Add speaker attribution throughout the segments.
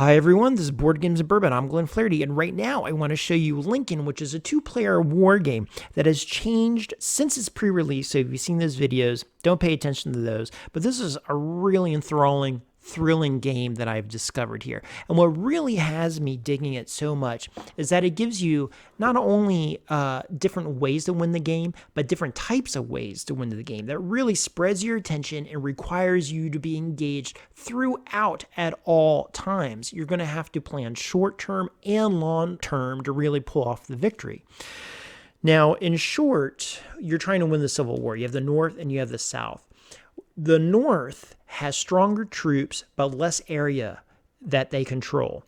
Speaker 1: Hi everyone, this is Board Games and Bourbon. I'm Glenn Flaherty, and right now I want to show you Lincoln, which is a two-player war game that has changed since its pre-release. So if you've seen those videos, don't pay attention to those. But this is a really enthralling, thrilling game that I've discovered here. And what really has me digging it so much is that it gives you not only different ways to win the game, but different types of ways to win the game that really spreads your attention and requires you to be engaged throughout at all times. You're going to have to plan short-term and long-term to really pull off the victory. Now, in short, you're trying to win the Civil War. You have the North and you have the South. The North has stronger troops, but less area that they control.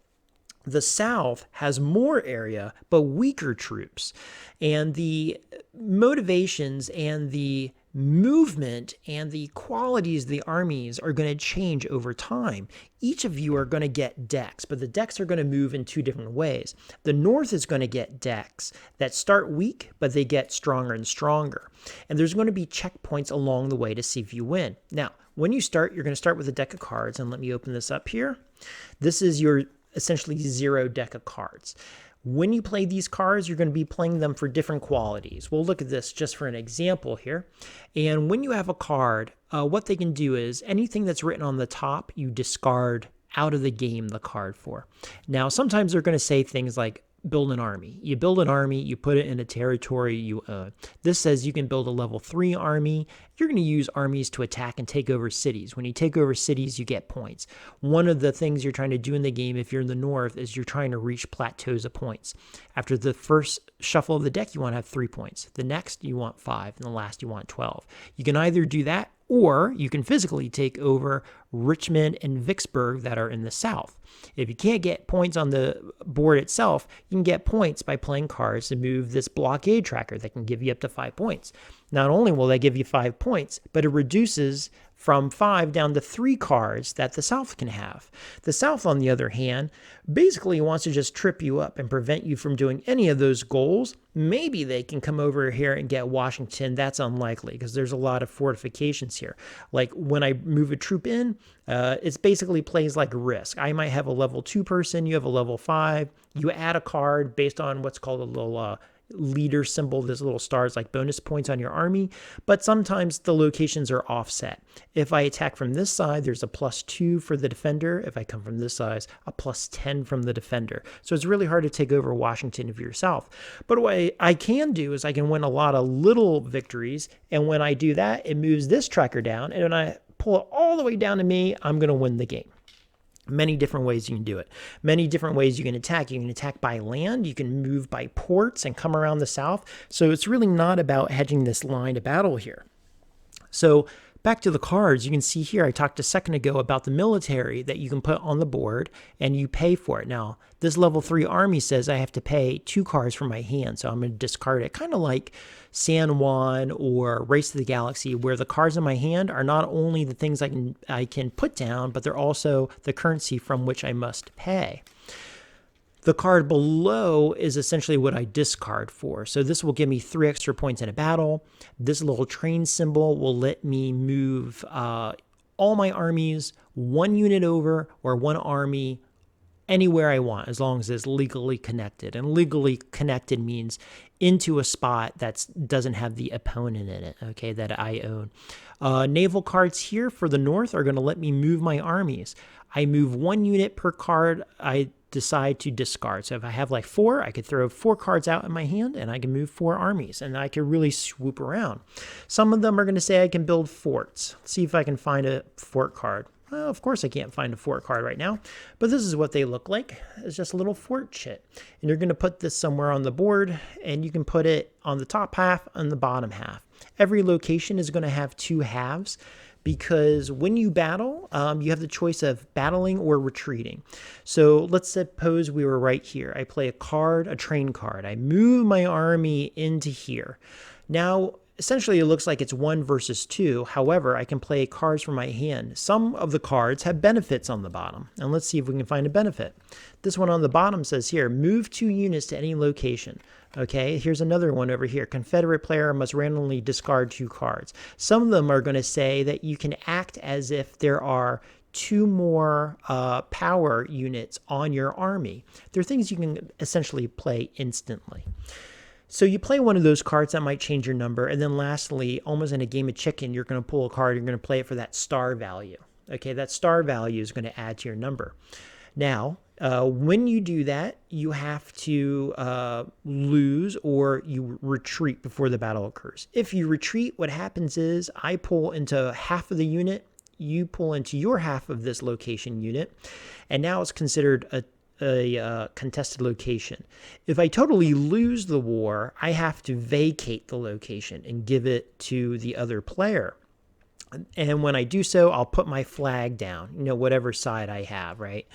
Speaker 1: The South has more area, but weaker troops. And the motivations and the movement and the qualities of the armies are going to change over time. Each of you are going to get decks, but the decks are going to move in two different ways. The North is going to get decks that start weak, but they get stronger and stronger. And there's going to be checkpoints along the way to see if you win. Now, when you start, you're going to start with a deck of cards, and let me open this up here. This is your essentially zero deck of cards. When you play these cards, you're going to be playing them for different qualities. We'll look at this just for an example here. And when you have a card, what they can do is anything that's written on the top, you discard out of the game the card for. Now, sometimes they're going to say things like, build an army. You build an army, you put it in a territory you own. This says you can build a level 3 army. You're going to use armies to attack and take over cities. When you take over cities, you get points. One of the things you're trying to do in the game, if you're in the North, is you're trying to reach plateaus of points. After the first shuffle of the deck, you want to have 3 points. The next, you want 5. And the last, you want 12. You can either do that, or you can physically take over Richmond and Vicksburg that are in the South. If you can't get points on the board itself, you can get points by playing cards to move this blockade tracker that can give you up to 5 points. Not only will they give you 5 points, but it reduces from 5 down to 3 cards that the South can have. The South, on the other hand, basically wants to just trip you up and prevent you from doing any of those goals. Maybe they can come over here and get Washington. That's unlikely because there's a lot of fortifications here. Like when I move a troop in, it basically plays like Risk. I might have a level 2 person, you have a level 5. You add a card based on what's called a little leader symbol. There's little stars like bonus points on your army, but sometimes the locations are offset. If I attack from this side, there's a +2 for the defender. If I come from this side, a +10 from the defender. So it's really hard to take over Washington if you're South. But what I can do is I can win a lot of little victories, and when I do that, it moves this tracker down, and when I pull it all the way down to me, I'm going to win the game. Many different ways you can do it. Many different ways you can attack. You can attack by land. You can move by ports and come around the South. So it's really not about hedging this line of battle here. So back to the cards, you can see here, I talked a second ago about the military that you can put on the board and you pay for it. Now, this level 3 army says I have to pay 2 cards from my hand, so I'm going to discard it. Kind of like San Juan or Race to the Galaxy, where the cards in my hand are not only the things I can put down, but they're also the currency from which I must pay. The card below is essentially what I discard for. So this will give me 3 extra points in a battle. This little train symbol will let me move all my armies 1 unit over or 1 army anywhere I want, as long as it's legally connected. And legally connected means into a spot that doesn't have the opponent in it, okay, that I own. Naval cards here for the North are going to let me move my armies. I move 1 unit per card I decide to discard. So if I have like 4, I could throw 4 cards out in my hand and I can move 4 armies and I could really swoop around. Some of them are going to say I can build forts. Let's see if I can find a fort card. Well, of course I can't find a fort card right now, but this is what they look like. It's just a little fort shit. And you're going to put this somewhere on the board, and you can put it on the top half and the bottom half. Every location is going to have 2 halves, because when you battle, you have the choice of battling or retreating. So let's suppose we were right here. I play a card, a train card. I move my army into here. Now, essentially, it looks like it's 1 versus 2. However, I can play cards from my hand. Some of the cards have benefits on the bottom. And let's see if we can find a benefit. This one on the bottom says here, move 2 units to any location. Okay, here's another one over here. Confederate player must randomly discard 2 cards. Some of them are going to say that you can act as if there are 2 more power units on your army. They're things you can essentially play instantly. So you play one of those cards that might change your number. And then lastly, almost in a game of chicken, you're going to pull a card. You're going to play it for that star value. Okay, that star value is going to add to your number. Now, when you do that, you have to lose or you retreat before the battle occurs. If you retreat, what happens is I pull into half of the unit, you pull into your half of this location unit, and now it's considered a contested location. If I totally lose the war, I have to vacate the location and give it to the other player. And when I do so, I'll put my flag down, whatever side I have, right?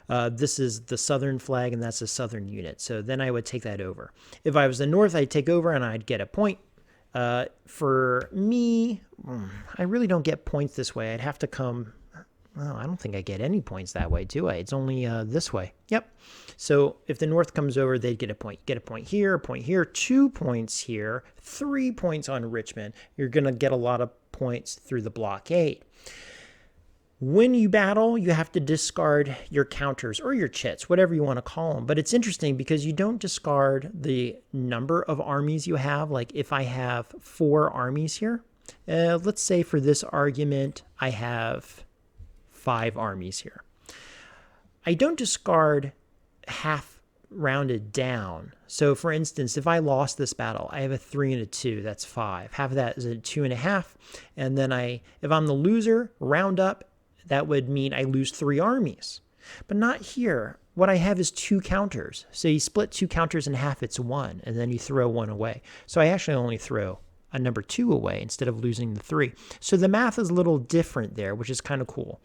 Speaker 1: This is the southern flag, and that's a southern unit. So then I would take that over. If I was the north, I'd take over, and I'd get a point. For me, I really don't get points this way. I'd have to come... Well, I don't think I get any points that way, do I? It's only this way. Yep. So if the north comes over, they'd get a point. Get a point here, 2 points here, 3 points on Richmond. You're going to get a lot of points through the blockade. When you battle, you have to discard your counters or your chits, whatever you want to call them. But it's interesting because you don't discard the number of armies you have. Like if I have 4 armies here, let's say for this argument, I have 5 armies here. I don't discard half rounded down. So for instance, if I lost this battle, I have a 3 and a 2, that's 5. Half of that is a 2.5. And then if I'm the loser, round up, that would mean I lose 3 armies. But not here. What I have is 2 counters. So you split 2 counters in half, it's 1, and then you throw 1 away. So I actually only throw a number 2 away instead of losing the 3. So the math is a little different there, which is kind of cool.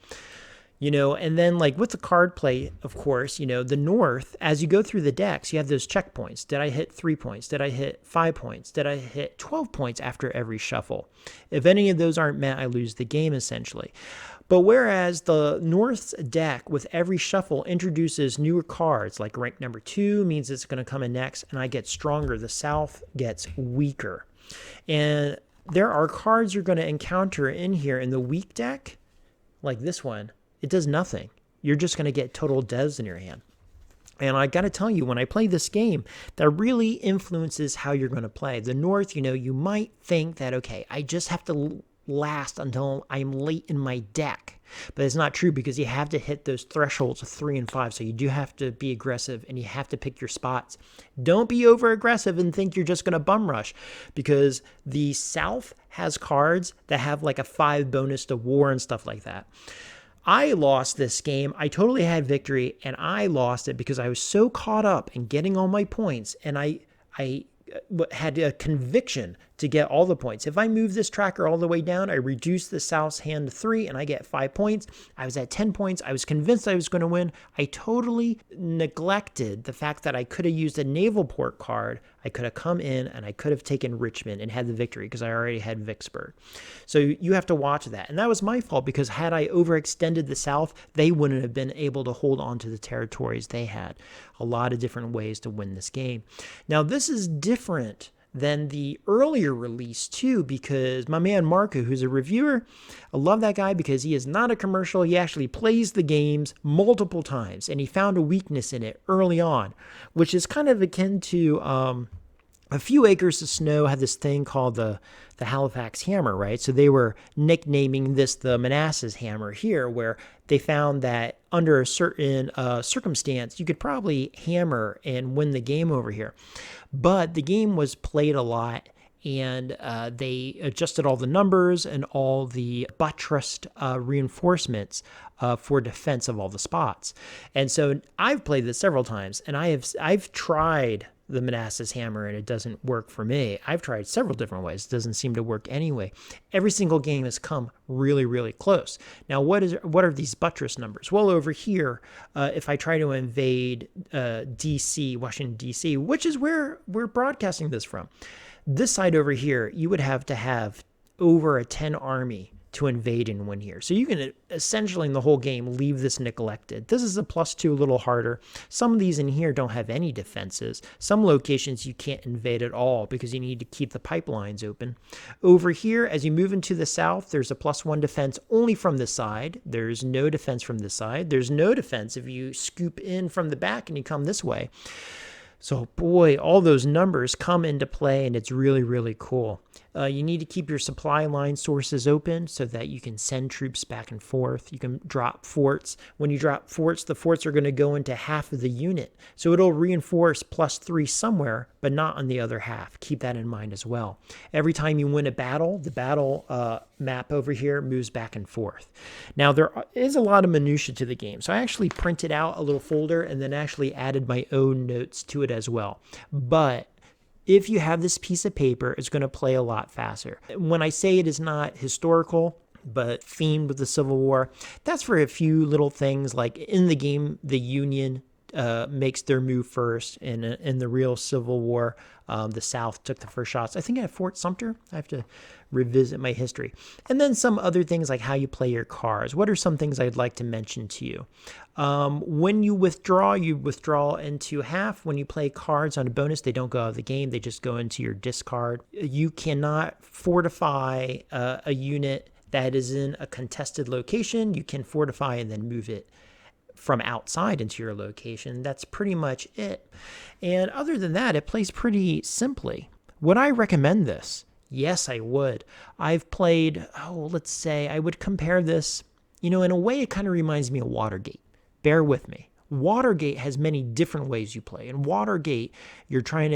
Speaker 1: And then like with the card play, of course, the north, as you go through the decks, you have those checkpoints. Did I hit 3 points? Did I hit 5 points? Did I hit 12 points after every shuffle? If any of those aren't met, I lose the game essentially. But whereas the North's deck with every shuffle introduces newer cards, like rank number 2 means it's going to come in next, and I get stronger. The South gets weaker. And there are cards you're going to encounter in here in the weak deck, like this one. It does nothing. You're just going to get total devs in your hand. And I got to tell you, when I play this game, that really influences how you're going to play. The North, you might think that, okay, I just have to last until I'm late in my deck. But it's not true because you have to hit those thresholds of 3 and 5. So you do have to be aggressive and you have to pick your spots. Don't be over aggressive and think you're just going to bum rush, because the South has cards that have like a 5 bonus to war and stuff like that. I lost this game. I totally had victory, and I lost it because I was so caught up in getting all my points, and I had a conviction to get all the points. If I move this tracker all the way down, I reduce the South's hand to 3 and I get 5 points. I was at 10 points. I was convinced I was going to win. I totally neglected the fact that I could have used a naval port card. I could have come in and I could have taken Richmond and had the victory because I already had Vicksburg. So you have to watch that. And that was my fault, because had I overextended the South, they wouldn't have been able to hold on to the territories they had. A lot of different ways to win this game. Now, this is different than the earlier release too, because my man Marco, who's a reviewer, I love that guy because he is not a commercial. He actually plays the games multiple times, and he found a weakness in it early on, which is kind of akin to A Few Acres of Snow had this thing called the Halifax hammer, right? So they were nicknaming this the Manassas hammer here, where they found that under a certain circumstance, you could probably hammer and win the game over here. But the game was played a lot, and they adjusted all the numbers and all the buttressed reinforcements for defense of all the spots. And so I've played this several times, and I've tried the Manassas hammer, and it doesn't work for me. I've tried several different ways. It doesn't seem to work anyway. Every single game has come really, really close. Now, what are these buttress numbers? Well, over here, if I try to invade D.C., Washington, D.C., which is where we're broadcasting this from, this side over here, you would have to have over a 10 army to invade and win here. So you can essentially in the whole game leave this neglected. This is a +2, a little harder. Some of these in here don't have any defenses. Some locations you can't invade at all because you need to keep the pipelines open. Over here, as you move into the south, there's a +1 defense only from this side. There's no defense from this side. There's no defense if you scoop in from the back and you come this way. So boy, all those numbers come into play, and it's really, really cool. You need to keep your supply line sources open so that you can send troops back and forth. You can drop forts. When you drop forts, the forts are going to go into half of the unit. So it'll reinforce +3 somewhere, but not on the other half. Keep that in mind as well. Every time you win a battle, the battle map over here moves back and forth. Now, there is a lot of minutia to the game. So I actually printed out a little folder and then actually added my own notes to it as well. But if you have this piece of paper, it's going to play a lot faster. When I say it is not historical, but themed with the Civil War, that's for a few little things like in the game, the Union makes their move first. In the real Civil War, the South took the first shots. I think at Fort Sumter. I have to revisit my history. And then some other things like how you play your cards. What are some things I'd like to mention to you? When you withdraw into half. When you play cards on a bonus, they don't go out of the game. They just go into your discard. You cannot fortify a unit that is in a contested location. You can fortify and then move it from outside into your location. That's pretty much it. And other than that, it plays pretty simply. Would I recommend this? Yes, I would. I've played, let's say, I would compare this, in a way it kind of reminds me of Watergate. Bear with me. Watergate has many different ways you play. In Watergate, you're trying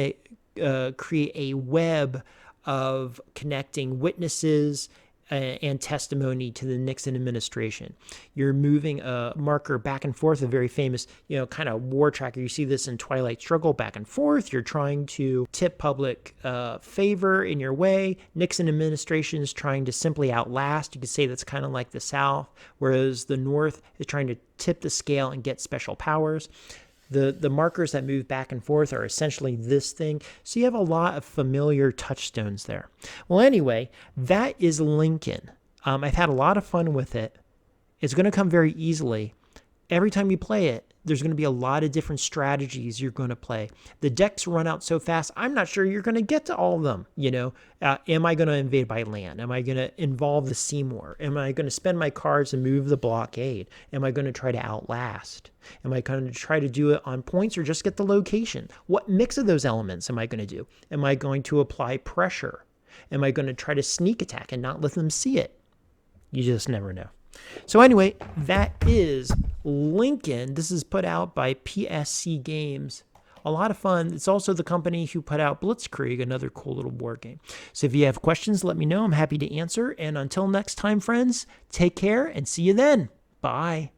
Speaker 1: to create a web of connecting witnesses and testimony to the Nixon administration. You're moving a marker back and forth, a very famous, kind of war tracker. You see this in Twilight Struggle, back and forth. You're trying to tip public favor in your way. Nixon administration is trying to simply outlast. You could say that's kind of like the South, whereas the North is trying to tip the scale and get special powers. The markers that move back and forth are essentially this thing. So you have a lot of familiar touchstones there. Well, anyway, that is Lincoln. I've had a lot of fun with it. It's going to come very easily. Every time you play it, there's going to be a lot of different strategies you're going to play. The decks run out so fast, I'm not sure you're going to get to all of them. Am I going to invade by land? Am I going to involve the Seymour? Am I going to spend my cards and move the blockade? Am I going to try to outlast? Am I going to try to do it on points or just get the location? What mix of those elements am I going to do? Am I going to apply pressure? Am I going to try to sneak attack and not let them see it? You just never know. So anyway, that is Lincoln. This is put out by PSC Games. A lot of fun. It's also the company who put out Blitzkrieg, another cool little board game. So if you have questions, let me know. I'm happy to answer. And until next time, friends, take care and see you then. Bye.